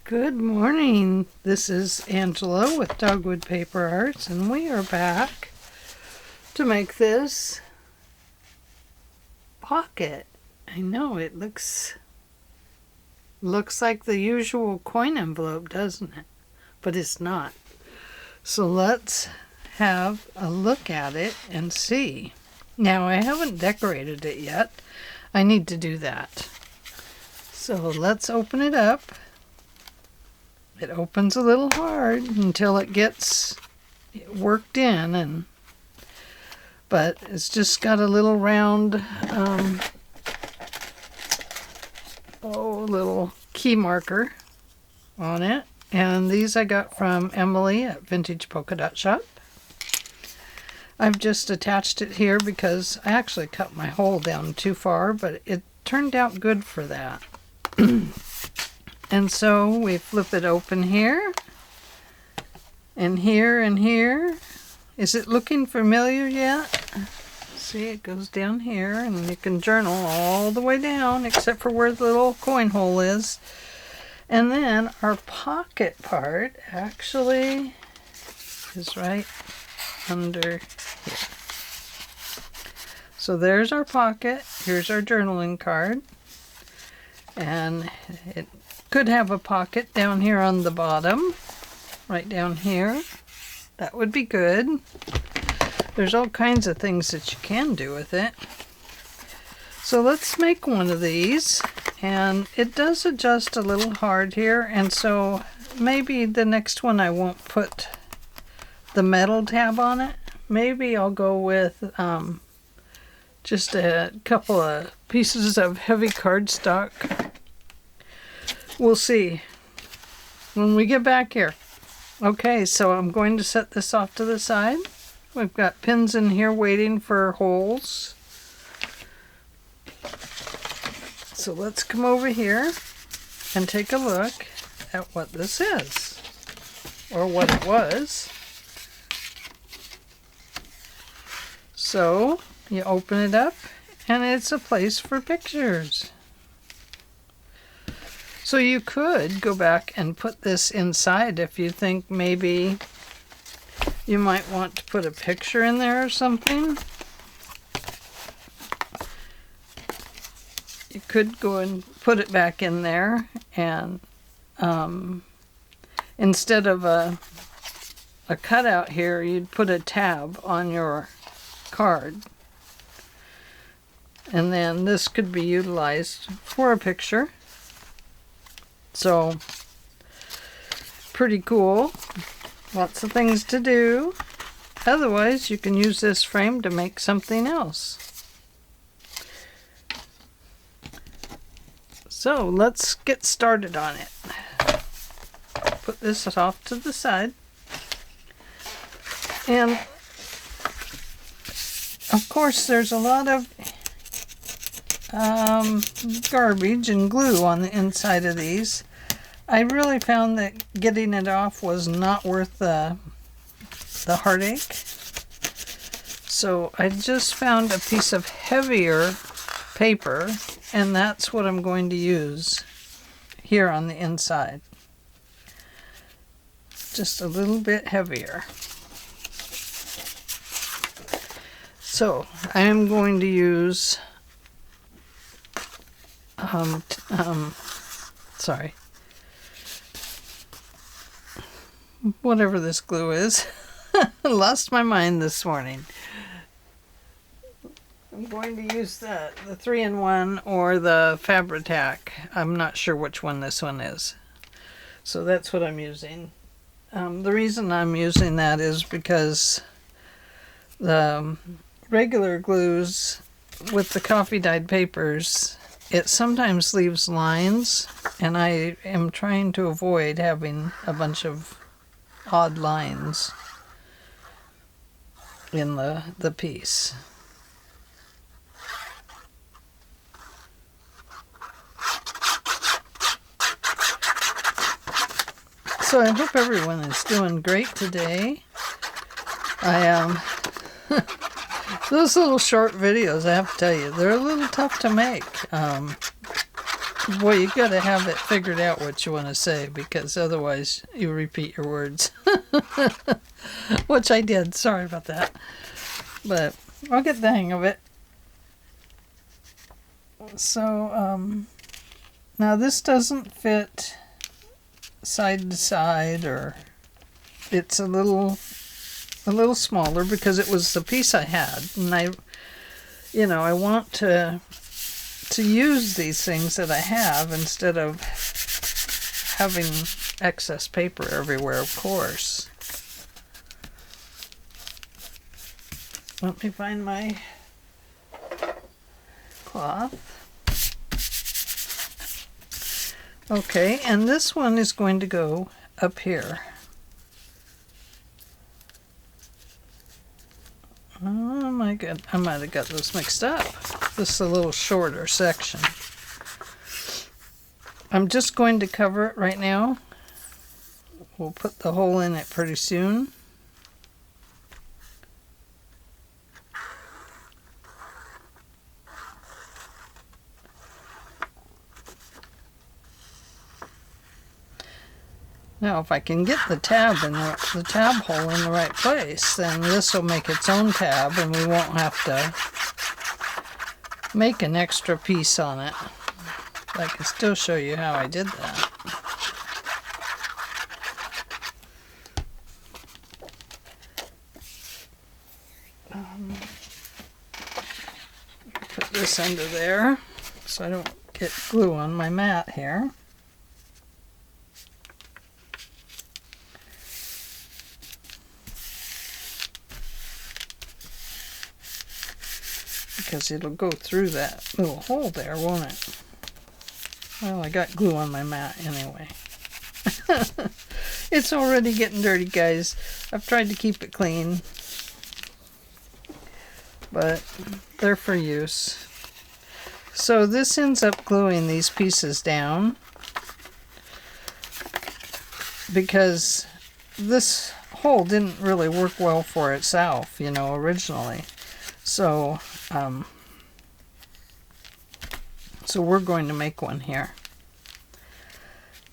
Good morning. This is Angela with Dogwood Paper Arts, and we are back to make this pocket. I know it looks like the usual coin envelope, doesn't it? But it's not. So let's have a look at it and see. Now, I haven't decorated it yet. I need to do that. So let's open it up. It opens a little hard until it gets worked in, but it's just got a little round, little key marker on it. And these I got from Emily at Vintage Polka Dot Shop. I've just attached it here because I actually cut my hole down too far, but it turned out good for that. And so we flip it open here, and here, and here. Is it looking familiar yet? See, it goes down here, and you can journal all the way down, except for where the little coin hole is. And then our pocket part actually is right under here. So there's our pocket. Here's our journaling card. And it could have a pocket down here on the bottom, right down here. That would be good. There's all kinds of things that you can do with it. So let's make one of these, and it does adjust a little hard here, and so maybe the next one I won't put the metal tab on it. Maybe I'll go with just a couple of pieces of heavy cardstock. We'll see when we get back here. Okay, so I'm going to set this off to the side. We've got pins in here waiting for holes. So let's come over here and take a look at what this is, or what it was. So you open it up, and it's a place for pictures. So you could go back and put this inside if you think maybe you might want to put a picture in there or something. You could go and put it back in there, and instead of a cutout here, you'd put a tab on your card. And then this could be utilized for a picture. So, pretty cool. Lots of things to do. Otherwise, you can use this frame to make something else. So, let's get started on it. Put this off to the side. And, of course, there's a lot of garbage and glue on the inside of these. I really found that getting it off was not worth the heartache. So I just found a piece of heavier paper, and that's what I'm going to use here on the inside. Just a little bit heavier. So I am going to use whatever this glue is. I lost my mind this morning. I'm going to use the 3-in-1 or the Fabri-Tac. I'm not sure which one this one is. So that's what I'm using. The reason I'm using that is because the regular glues with the coffee dyed papers, it sometimes leaves lines, and I am trying to avoid having a bunch of odd lines in the piece. So I hope everyone is doing great today. Those little short videos, I have to tell you, they're a little tough to make. Boy, you gotta have it figured out what you want to say, because otherwise you repeat your words. Which I did. Sorry about that. But I'll get the hang of it. So, now this doesn't fit side to side, or it's a little smaller because it was the piece I had, and I want to use these things that I have instead of having excess paper everywhere, of course. Let me find my cloth. Okay, and this one is going to go up here. Oh my god, I might have got those mixed up. This is a little shorter section. I'm just going to cover it right now. We'll put the hole in it pretty soon. Now, if I can get the tab hole in the right place, then this will make its own tab, and we won't have to make an extra piece on it. I can still show you how I did that. Put this under there so I don't get glue on my mat here. Because it'll go through that little hole there, won't it? Well, I got glue on my mat anyway. It's already getting dirty, guys. I've tried to keep it clean, but they're for use. So this ends up gluing these pieces down, because this hole didn't really work well for itself, originally. So, so we're going to make one here.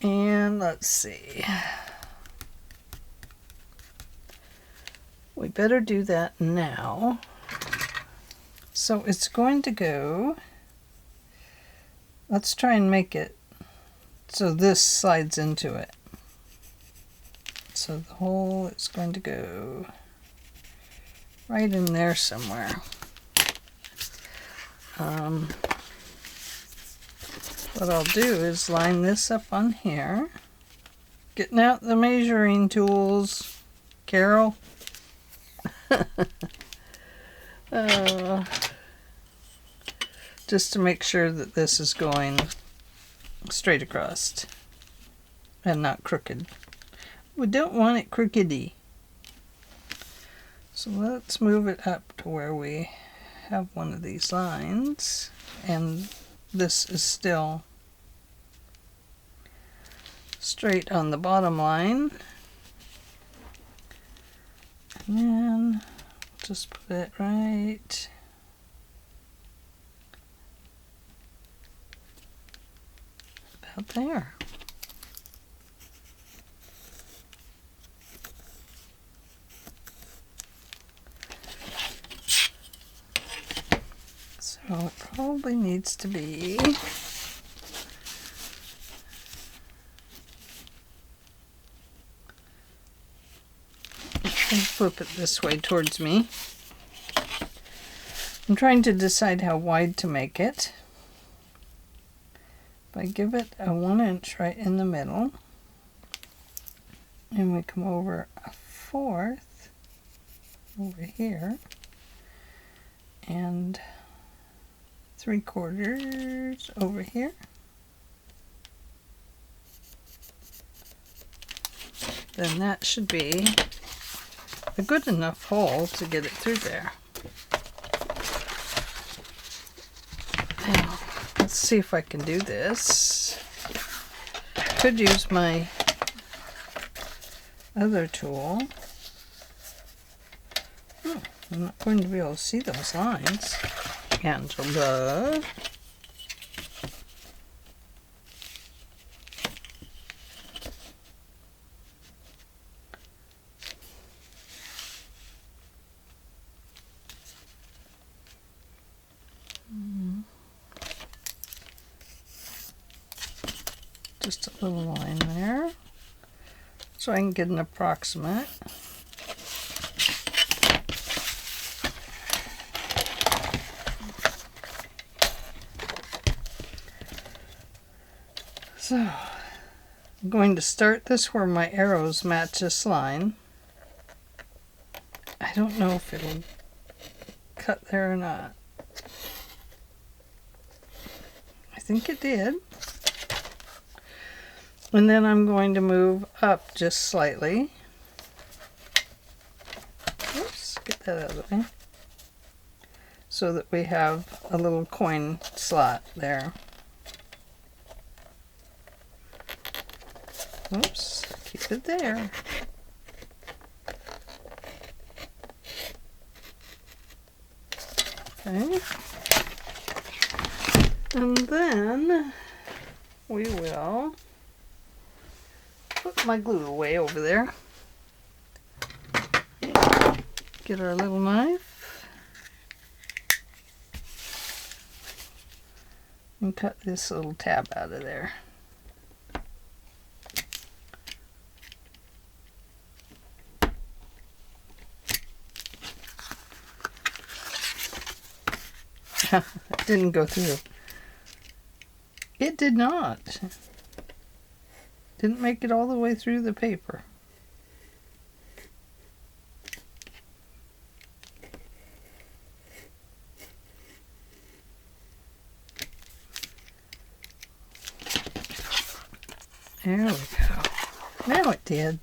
And let's see. We better do that now. So it's going to go, let's try and make it so this slides into it. So the hole is going to go right in there somewhere. What I'll do is line this up on here. Getting out the measuring tools, Carol. Just to make sure that this is going straight across and not crooked. We don't want it crookedy. So let's move it up to where we have one of these lines, and this is still straight on the bottom line. And then just put it right about there. So it probably needs to be flip it this way towards me. I'm trying to decide how wide to make it. If I give it a 1 inch right in the middle, and we come over a 1/4 over here, and 3/4 over here, then that should be a good enough hole to get it through there. Now, let's see if I can do this. Could use my other tool. Oh, I'm not going to be able to see those lines. Angela. just a little line there so I can get an approximate. So I'm going to start this where my arrows match this line. I don't know if it'll cut there or not. I think it did. And then I'm going to move up just slightly. Oops, get that out of the way. So that we have a little coin slot there. Oops, keep it there. Okay. And then we will put my glue away over there. Get our little knife and cut this little tab out of there. It didn't go through. It did not. Didn't make it all the way through the paper. There we go. Now it did.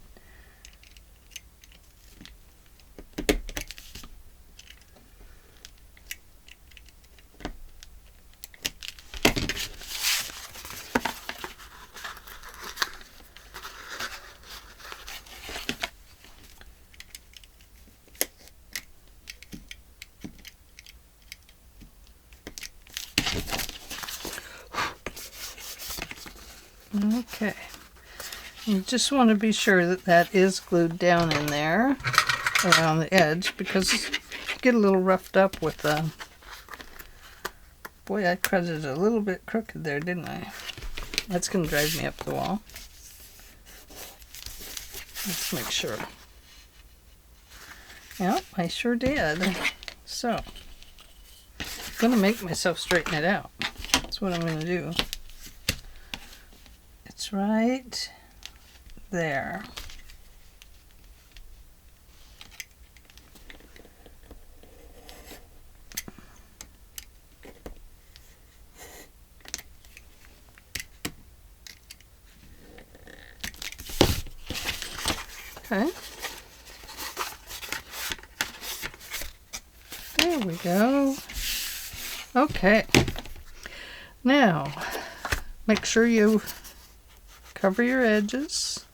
Okay, you just want to be sure that that is glued down in there around the edge, because you get a little roughed up with the... Boy, I cut it a little bit crooked there, didn't I? That's going to drive me up the wall. Let's make sure. Yep, I sure did. So, I'm going to make myself straighten it out. That's what I'm going to do. It's right there. Okay. There we go. Okay. Now, make sure you cover your edges.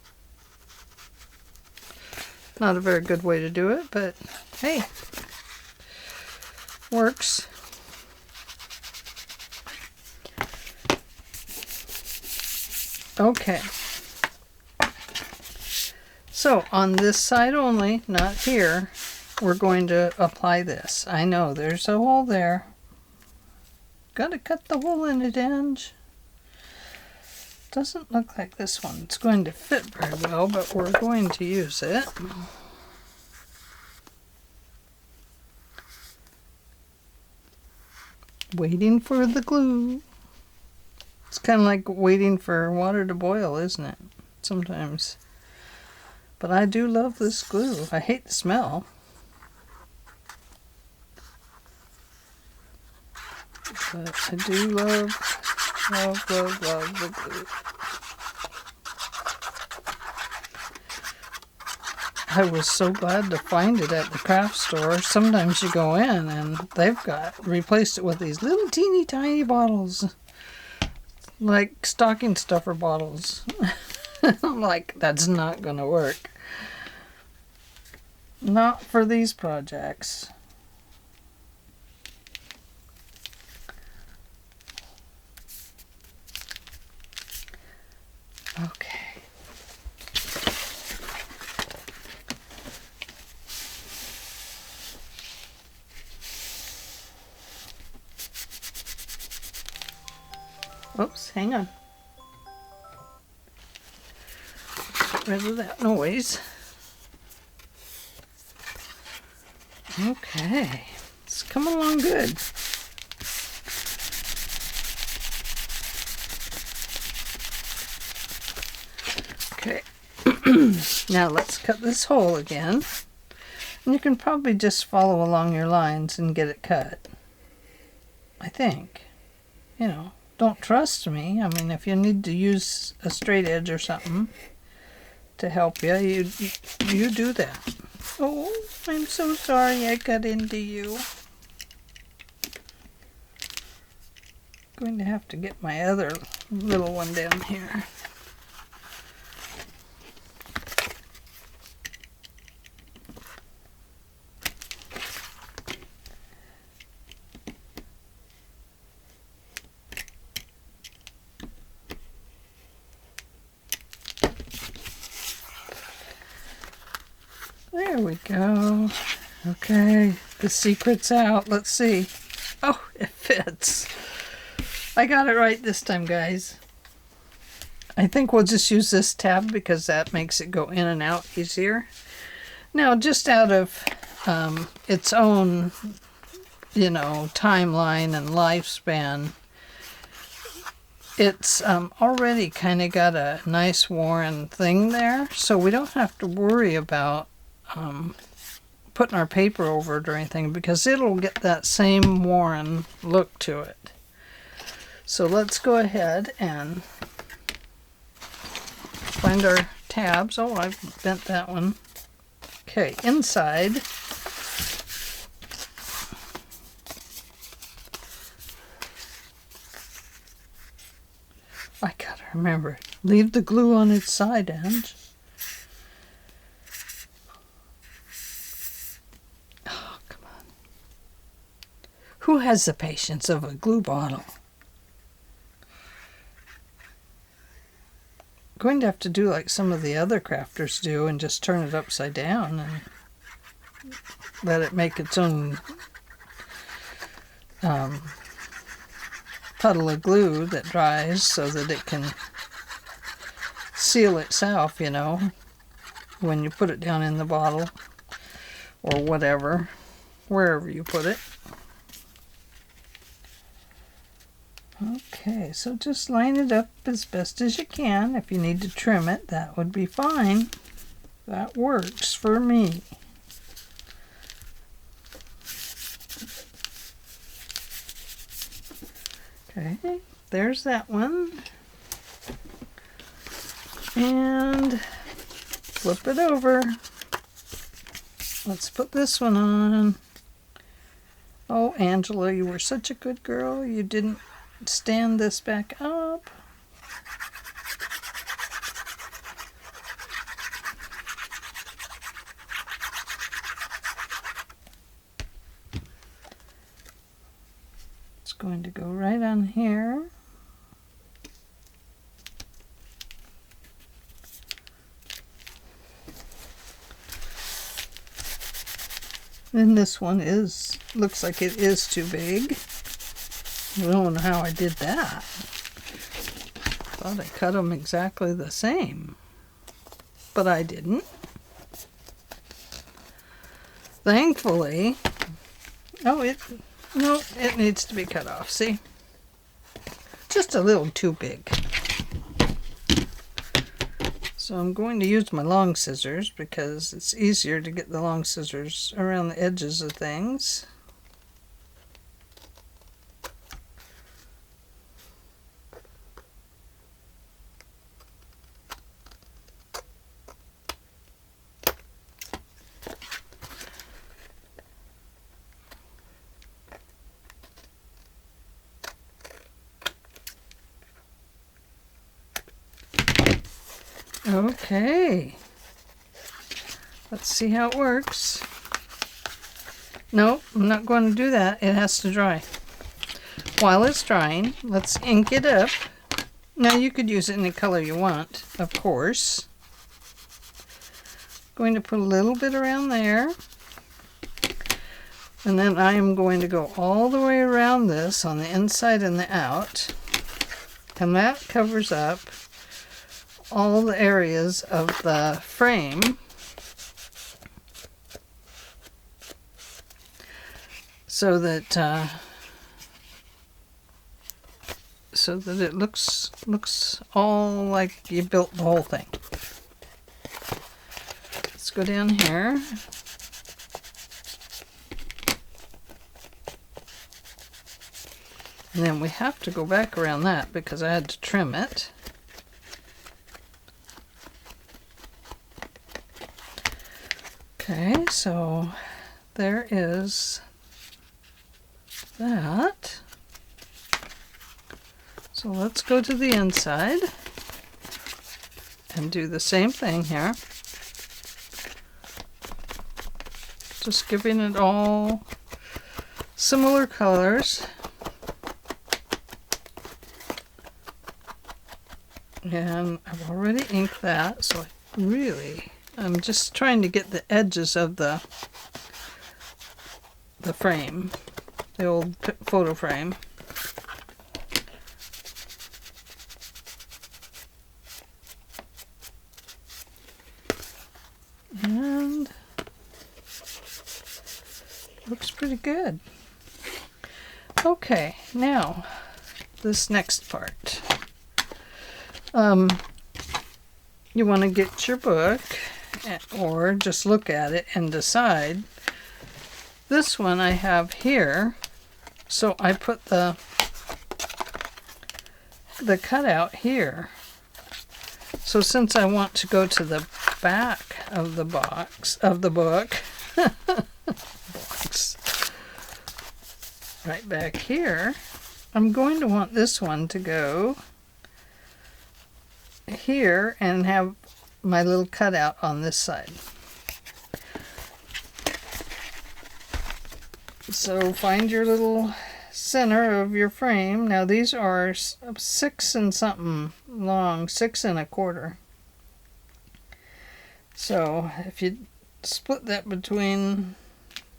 Not a very good way to do it, but hey, works. Okay. So on this side only, not here, we're going to apply this. I know there's a hole there. Gotta cut the hole in it, Ange. Doesn't look like this one. It's going to fit very well, but we're going to use it. Waiting for the glue. It's kind of like waiting for water to boil, isn't it? Sometimes. But I do love this glue. I hate the smell. But I do love the glue. I was so glad to find it at the craft store. Sometimes you go in and they've replaced it with these little teeny tiny bottles. Like stocking stuffer bottles. I'm like, that's not going to work. Not for these projects. Okay. Oops, hang on. get rid of that noise. Okay, it's coming along good. Okay, now let's cut this hole again. And you can probably just follow along your lines and get it cut. I think. You know, don't trust me. I mean, if you need to use a straight edge or something to help you, you do that. Oh, I'm so sorry I got into you. Going to have to get my other little one down here. There we go. Okay, the secret's out. Let's see. Oh, it fits. I got it right this time, guys. I think we'll just use this tab because that makes it go in and out easier. Now, just out of its own, you know, timeline and lifespan, it's already kind of got a nice worn thing there, so we don't have to worry about putting our paper over it or anything, because it'll get that same worn look to it. So let's go ahead and find our tabs. Oh, I've bent that one. Okay, inside I gotta remember, leave the glue on its side end. Who has the patience of a glue bottle? I'm going to have to do like some of the other crafters do and just turn it upside down and let it make its own puddle of glue that dries so that it can seal itself, you know, when you put it down in the bottle or whatever, wherever you put it. Okay, so just line it up as best as you can. If you need to trim it, that would be fine. That works for me. Okay, there's that one. And flip it over. Let's put this one on. Oh, Angela, you were such a good girl. You didn't stand this back up. It's going to go right on here. Then this one looks like it is too big. I don't know how I did that. Thought I cut them exactly the same, but I didn't. Thankfully. Oh, it needs to be cut off. See, just a little too big. So I'm going to use my long scissors because it's easier to get the long scissors around the edges of things. Okay, let's see how it works. No, I'm not going to do that. It has to dry. While it's drying, let's ink it up. Now you could use it any color you want, of course. Going to put a little bit around there. And then I am going to go all the way around this on the inside and the out. And that covers up all the areas of the frame so that it looks all like you built the whole thing. Let's go down here. And then we have to go back around that because I had to trim it. Okay, so there is that. So let's go to the inside and do the same thing here. Just giving it all similar colors. And I've already inked that, so I'm just trying to get the edges of the frame, the old photo frame. And looks pretty good. Okay, now this next part. You want to get your book or just look at it and decide. This one I have here, so I put the cutout here. So since I want to go to the back of the book, right back here, I'm going to want this one to go here and have my little cutout on this side. So find your little center of your frame. Now these are 6 and something long, 6 1/4. So if you split that between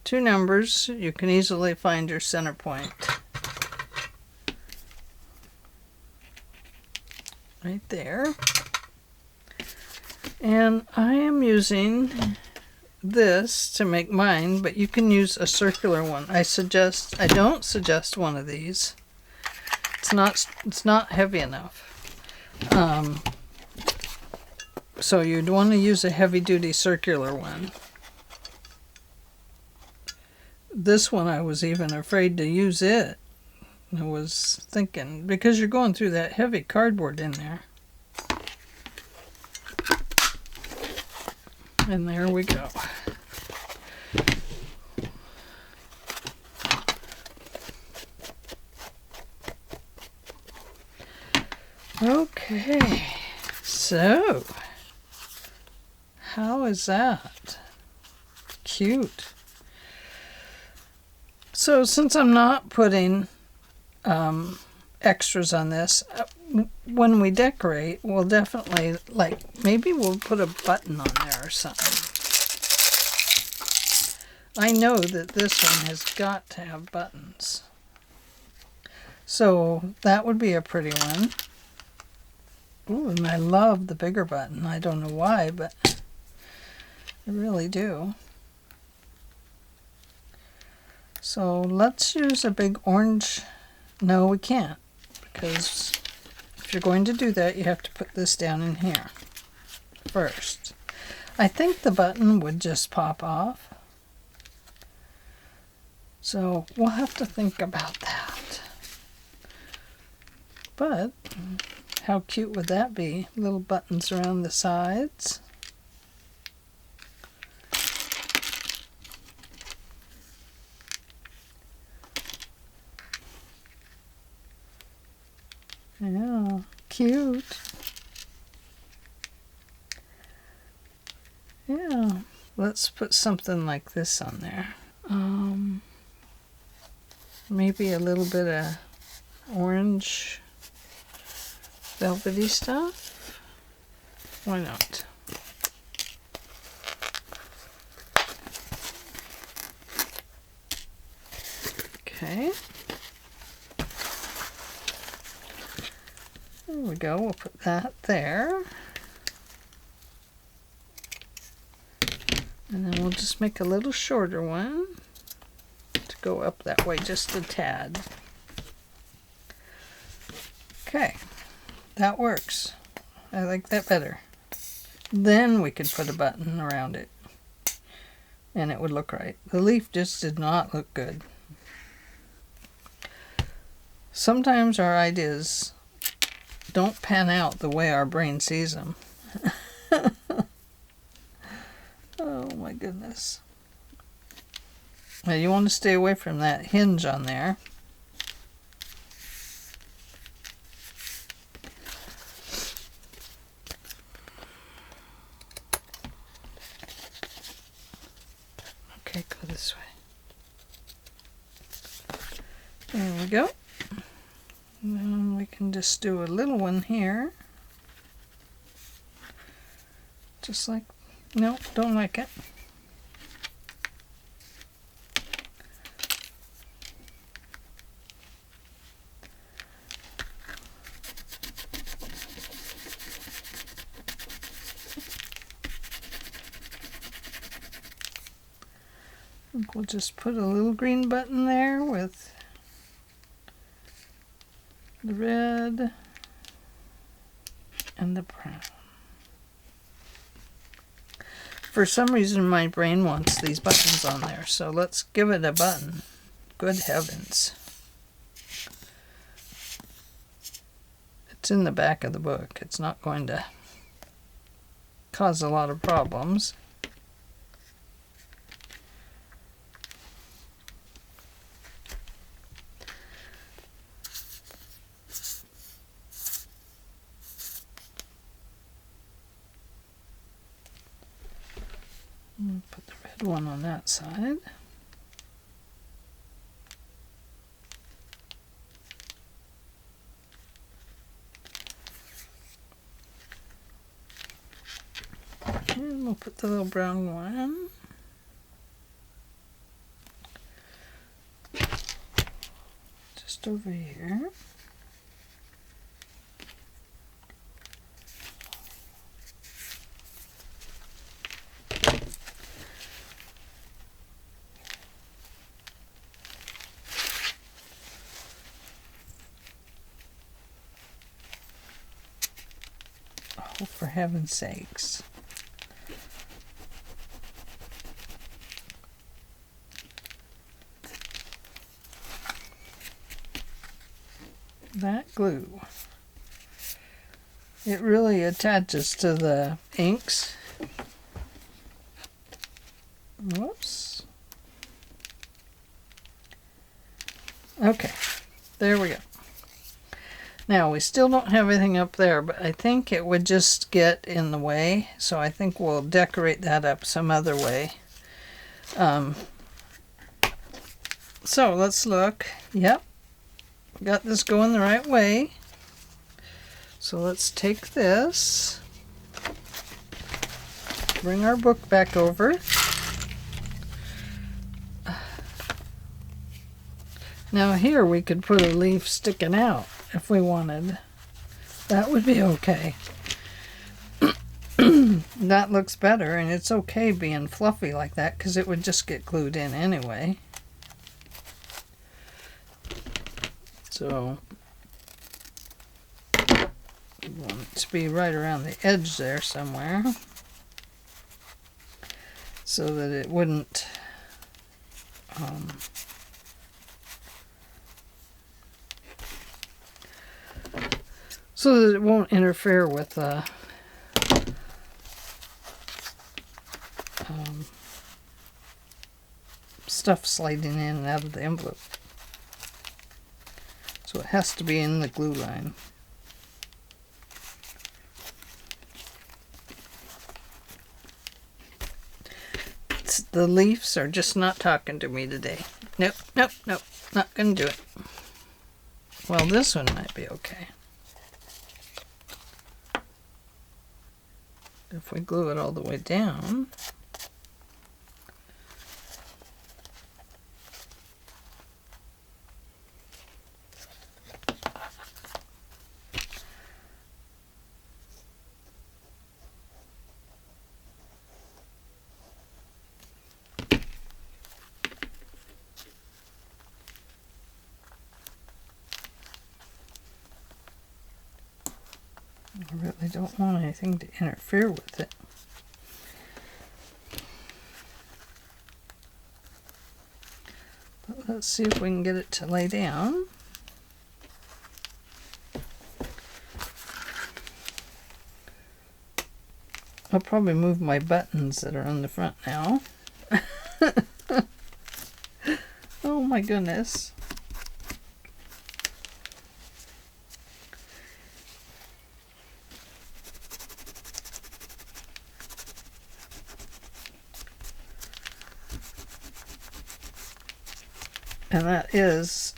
two numbers, you can easily find your center point. Right there. And I am using this to make mine, but you can use a circular one. I don't suggest one of these. It's not heavy enough. So you'd want to use a heavy-duty circular one. This one I was even afraid to use it. I was thinking, because you're going through that heavy cardboard in there. And there we go. Okay, so how is that? Cute. So since I'm not putting extras on this, when we decorate, we'll definitely, maybe we'll put a button on there or something. I know that this one has got to have buttons. So that would be a pretty one. Ooh, and I love the bigger button. I don't know why, but I really do. So let's use a big orange. No, we can't, because if you're going to do that, you have to put this down in here first. I think the button would just pop off. So we'll have to think about that. But how cute would that be? Little buttons around the sides. Yeah, cute. Yeah, let's put something like this on there. Maybe a little bit of orange velvety stuff. Why not? Okay. There we go. We'll put that there. And then we'll just make a little shorter one to go up that way just a tad. Okay, that works. I like that better. Then we could put a button around it and it would look right. The leaf just did not look good. Sometimes our ideas don't pan out the way our brain sees them. Oh my goodness. Now you want to stay away from that hinge on there. Okay, go this way. There we go. And then we can just do a little one here. Just like, no, don't like it. I think we'll just put a little green button there with the red and the brown. For some reason my brain wants these buttons on there, so let's give it a button. Good heavens. It's in the back of the book. It's not going to cause a lot of problems. Put the red one on that side. And we'll put the little brown one. Just over here. Oh, for heaven's sakes. That glue. It really attaches to the inks. Whoops. Okay, there we go. Now, we still don't have anything up there, but I think it would just get in the way, so I think we'll decorate that up some other way. So, let's look. Yep, got this going the right way. So let's take this, bring our book back over. Now here we could put a leaf sticking out if we wanted. That would be okay. That looks better, and it's okay being fluffy like that because it would just get glued in anyway. So we want it to be right around the edge there somewhere so that it wouldn't so that it won't interfere with stuff sliding in and out of the envelope. So it has to be in the glue line. The leaves are just not talking to me today. Nope, nope, nope, not gonna do it. Well, this one might be okay. If we glue it all the way down. I really don't want anything to interfere with it. But let's see if we can get it to lay down. I'll probably move my buttons that are on the front now. Oh my goodness. And that is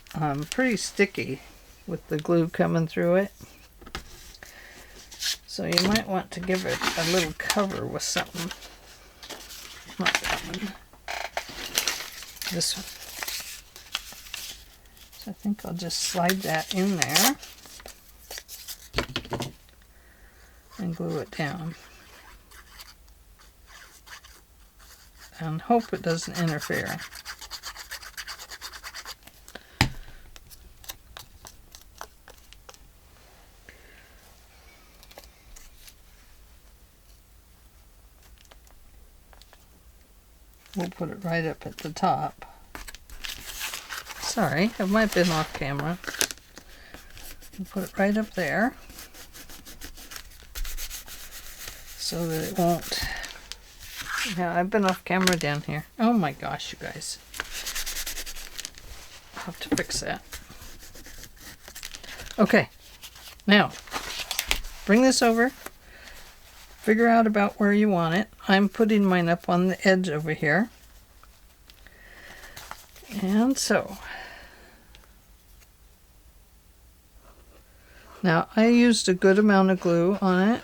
pretty sticky with the glue coming through it. So you might want to give it a little cover with something. Not that one. This one. So I think I'll just slide that in there and glue it down. And hope it doesn't interfere. We'll put it right up at the top. Sorry, I might have been off camera. We'll put it right up there so that it won't. Yeah, I've been off camera down here. Oh my gosh, you guys. I'll have to fix that. Okay, now bring this over. Figure out about where you want it. I'm putting mine up on the edge over here. And so, now I used a good amount of glue on it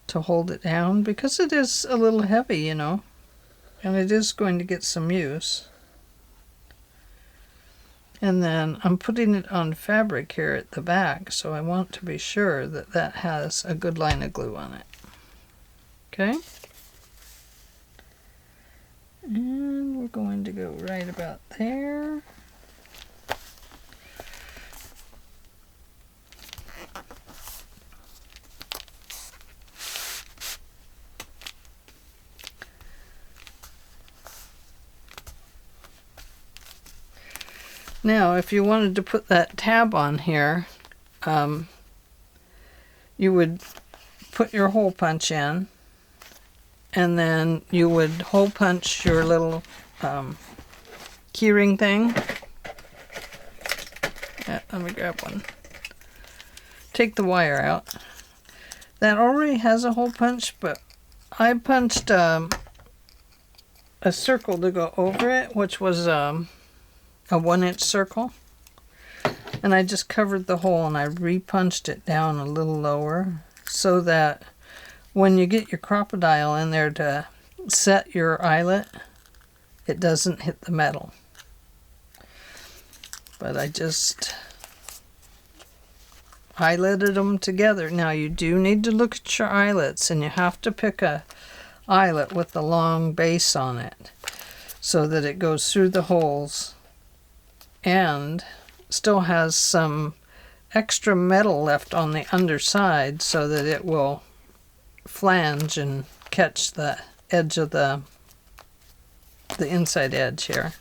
to hold it down because it is a little heavy, you know, and it is going to get some use. And then I'm putting it on fabric here at the back, so I want to be sure that that has a good line of glue on it. Okay? And we're going to go right about there. Now, if you wanted to put that tab on here, you would put your hole punch in, and then you would hole punch your little keyring thing. Let me grab one. Take the wire out. That already has a hole punch, but I punched a circle to go over it, which was a 1-inch circle, and I just covered the hole and I re-punched it down a little lower so that when you get your crocodile in there to set your eyelet, it doesn't hit the metal. But I just eyeletted them together. Now you do need to look at your eyelets, and you have to pick a eyelet with a long base on it so that it goes through the holes and still has some extra metal left on the underside so that it will flange and catch the edge of the inside edge here.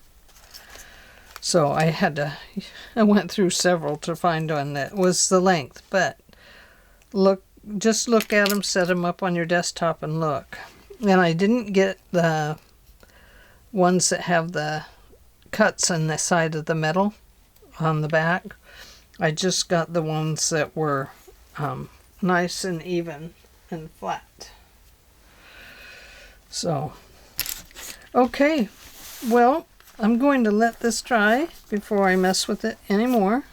So I went through several to find one that was the length, but just look at them, set them up on your desktop and look. And I didn't get the ones that have the cuts on the side of the metal on the back. I just got the ones that were nice and even and flat. So, okay, well, I'm going to let this dry before I mess with it anymore.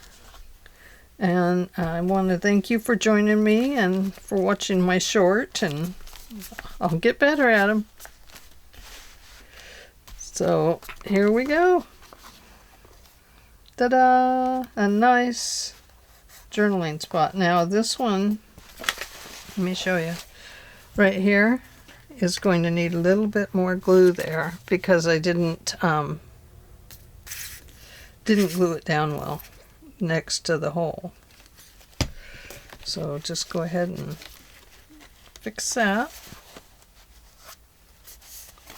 And I want to thank you for joining me and for watching my short, and I'll get better at them. So here we go. Ta-da! A nice journaling spot. Now this one, let me show you. Right here is going to need a little bit more glue there because I didn't glue it down well next to the hole. So just go ahead and fix that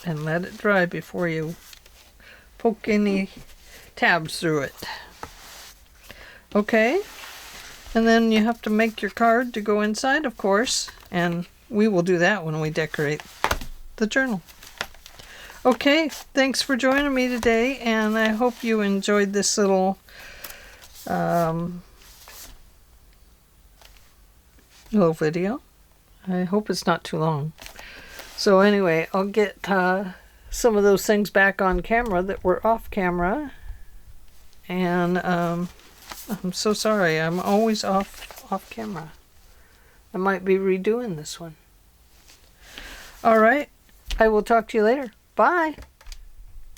and let it dry before you poke any tabs through it. Okay, and then you have to make your card to go inside, of course, and we will do that when we decorate the journal. Okay, thanks for joining me today, and I hope you enjoyed this little little video. I hope it's not too long. So anyway, I'll get some of those things back on camera that were off camera, and I'm so sorry, I'm always off camera. I might be redoing this one. All right, I will talk to you later. Bye.